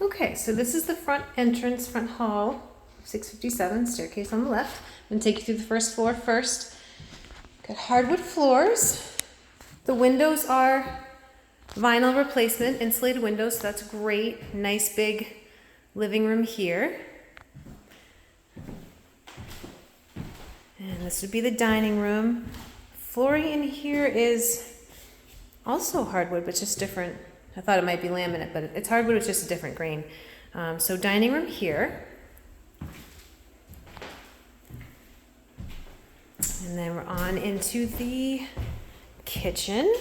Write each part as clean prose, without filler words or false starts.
Okay, so this is the front entrance, front hall, 657, staircase on the left. I'm gonna take you through the first floor first. Got hardwood floors. The windows are vinyl replacement, insulated windows, so that's great. Nice big living room here. And this would be the dining room. Flooring in here is also hardwood, but just different. I thought it might be laminate, but it's hardwood, it's just a different grain. So dining room here. And then we're on into the kitchen.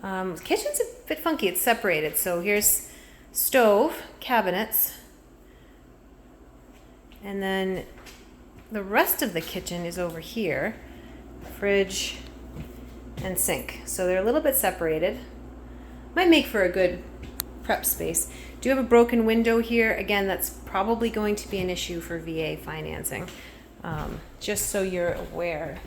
Kitchen's a bit funky, it's separated. So here's stove, cabinets, and then the rest of the kitchen is over here. Fridge and sink. So they're a little bit separated. Might make for a good prep space. Do you have a broken window here? Again, that's probably going to be an issue for VA financing. Just so you're aware.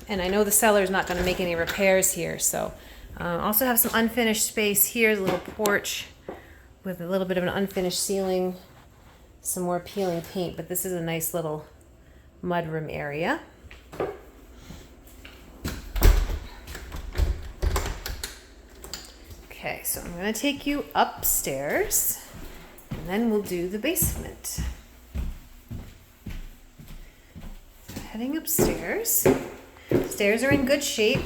And I know the seller's not going to make any repairs here, so also have some unfinished space here, a little porch with a little bit of an unfinished ceiling, some more peeling paint, but this is a nice little mudroom area. Okay, so I'm going to take you upstairs, and then we'll do the basement. So heading upstairs. Stairs are in good shape.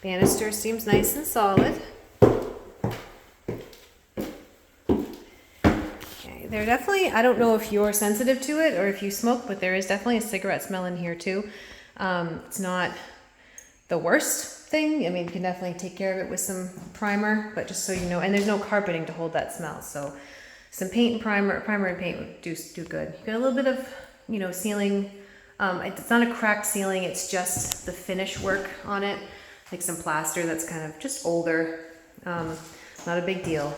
Banister seems nice and solid. Okay, they're definitely, I don't know if you're sensitive to it or if you smoke, but there is definitely a cigarette smell in here too. It's not the worst thing. I mean, you can definitely take care of it with some primer, but just so you know, and there's no carpeting to hold that smell. So some paint and primer and paint would do good. You got a little bit of, ceiling. It's not a cracked ceiling, it's just the finish work on it, like some plaster that's kind of just older. Not a big deal.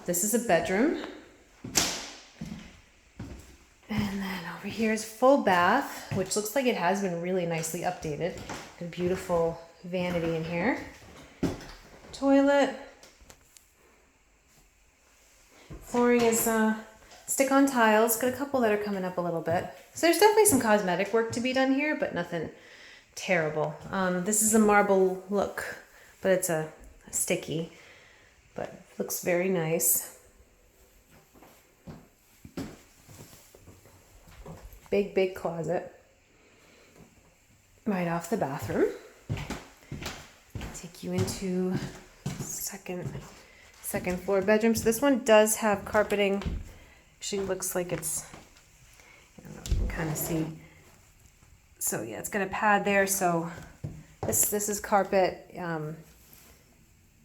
This is a bedroom. And then over here is full bath, which looks like it has been really nicely updated. A beautiful vanity in here. Toilet. Flooring is stick-on tiles. Got a couple that are coming up a little bit. So there's definitely some cosmetic work to be done here, but nothing terrible. This is a marble look, but it's a sticky, but looks very nice. Big closet. Right off the bathroom. Take you into second floor bedroom. So this one does have carpeting. Actually looks like it's, I don't know if you can kind of see. So yeah, it's got a pad there. So this is carpet.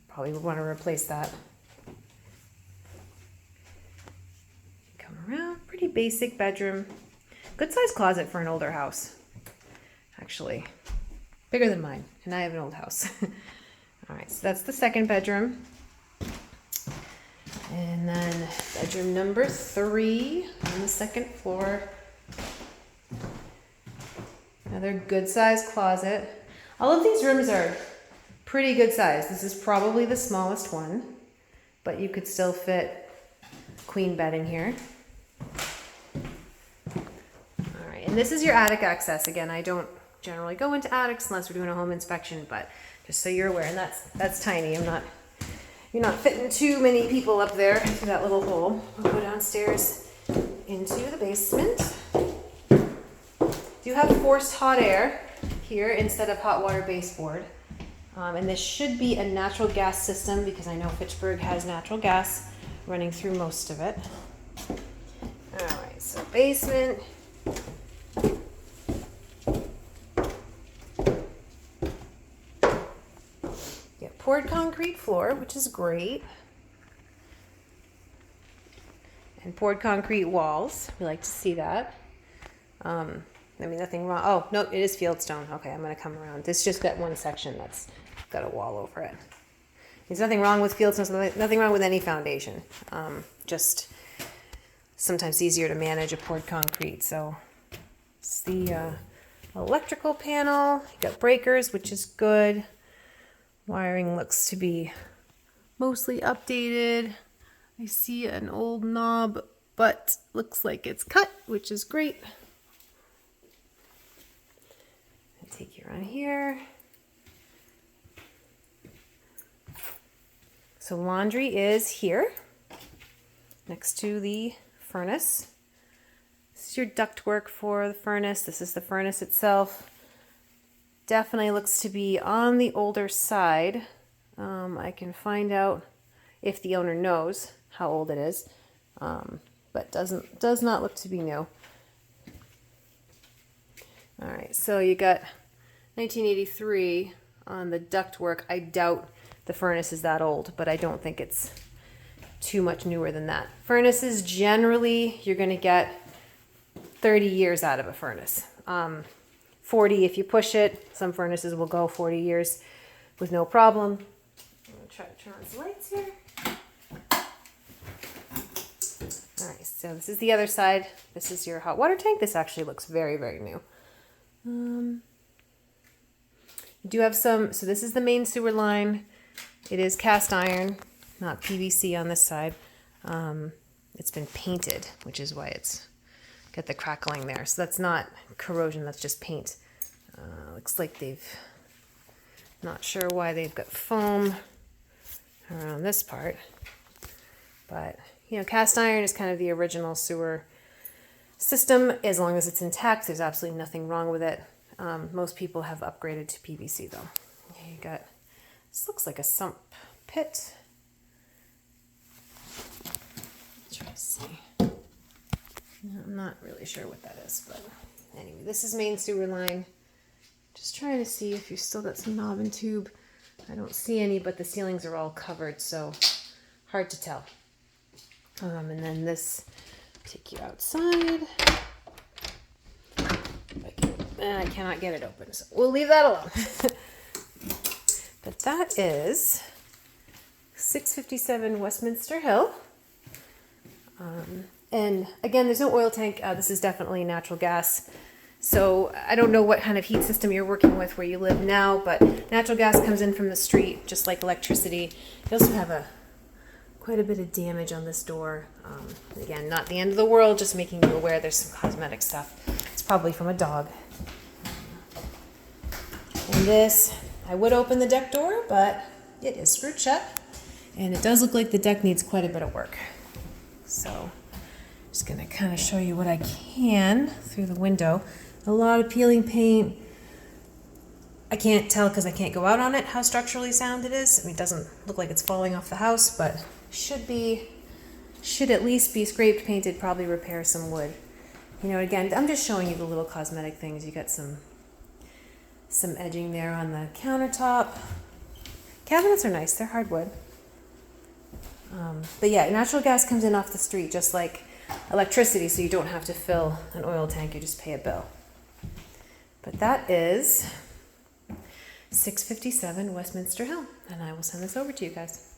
Probably would want to replace that. Come around, pretty basic bedroom. Good sized closet for an older house. Actually, bigger than mine, and I have an old house. All right, so that's the second bedroom. And then bedroom number 3 on the second floor. Another good sized closet. All of these rooms are pretty good size. This is probably the smallest one, but you could still fit queen bed in here. All right, and this is your attic access. Again, I don't generally go into attics unless we're doing a home inspection, but just so you're aware, and that's tiny. You're not fitting too many people up there through that little hole. We'll go downstairs into the basement. You have forced hot air here instead of hot water baseboard. And this should be a natural gas system because I know Fitchburg has natural gas running through most of it. All right, so basement. Poured concrete floor, which is great. And poured concrete walls. We like to see that. I mean, nothing wrong. Oh, no, it is fieldstone. Okay, I'm going to come around. This just got one section that's got a wall over it. There's nothing wrong with fieldstone, nothing wrong with any foundation. Just sometimes easier to manage a poured concrete. So it's the electrical panel. You got breakers, which is good. Wiring looks to be mostly updated. I see an old knob, but looks like it's cut, which is great. I'll take you around here. So laundry is here, next to the furnace. This is your ductwork for the furnace. This is the furnace itself. Definitely looks to be on the older side. I can find out if the owner knows how old it is, but does not look to be new. All right, so you got 1983 on the ductwork. I doubt the furnace is that old, but I don't think it's too much newer than that. Furnaces, generally, you're going to get 30 years out of a furnace. 40 if you push it. Some furnaces will go 40 years with no problem. I'm going to try to turn on some lights here. All right, so this is the other side. This is your hot water tank. This actually looks very, very new. You do have some, so this is the main sewer line. It is cast iron, not PVC on this side. It's been painted, which is why it's got the crackling there. So that's not corrosion, that's just paint. Looks like they've, not sure why they've got foam around this part. But, you know, cast iron is kind of the original sewer system. As long as it's intact, there's absolutely nothing wrong with it. Most people have upgraded to PVC though. Okay, you got, this looks like a sump pit. Let's try to see. No, I'm not really sure what that is, but anyway, this is main sewer line. Just trying to see if you've still got some knob and tube. I don't see any, but the ceilings are all covered, so hard to tell. And then this, take you outside. I cannot get it open, so we'll leave that alone. But that is 657 Westminster Hill. And again, there's no oil tank. This is definitely natural gas. So I don't know what kind of heat system you're working with where you live now, but natural gas comes in from the street, just like electricity. You also have quite a bit of damage on this door. Again, not the end of the world, just making you aware there's some cosmetic stuff. It's probably from a dog. And this, I would open the deck door, but it is screwed shut. And it does look like the deck needs quite a bit of work. So just gonna kind of show you what I can through the window. A lot of peeling paint. I can't tell because I can't go out on it how structurally sound it is. I mean, it doesn't look like it's falling off the house, but should at least be scraped, painted, probably repair some wood. You know, again, I'm just showing you the little cosmetic things. You got some edging there on the countertop. Cabinets are nice, they're hardwood. But yeah, natural gas comes in off the street, just like electricity, so you don't have to fill an oil tank, you just pay a bill. But that is 657 Westminster Hill, and I will send this over to you guys.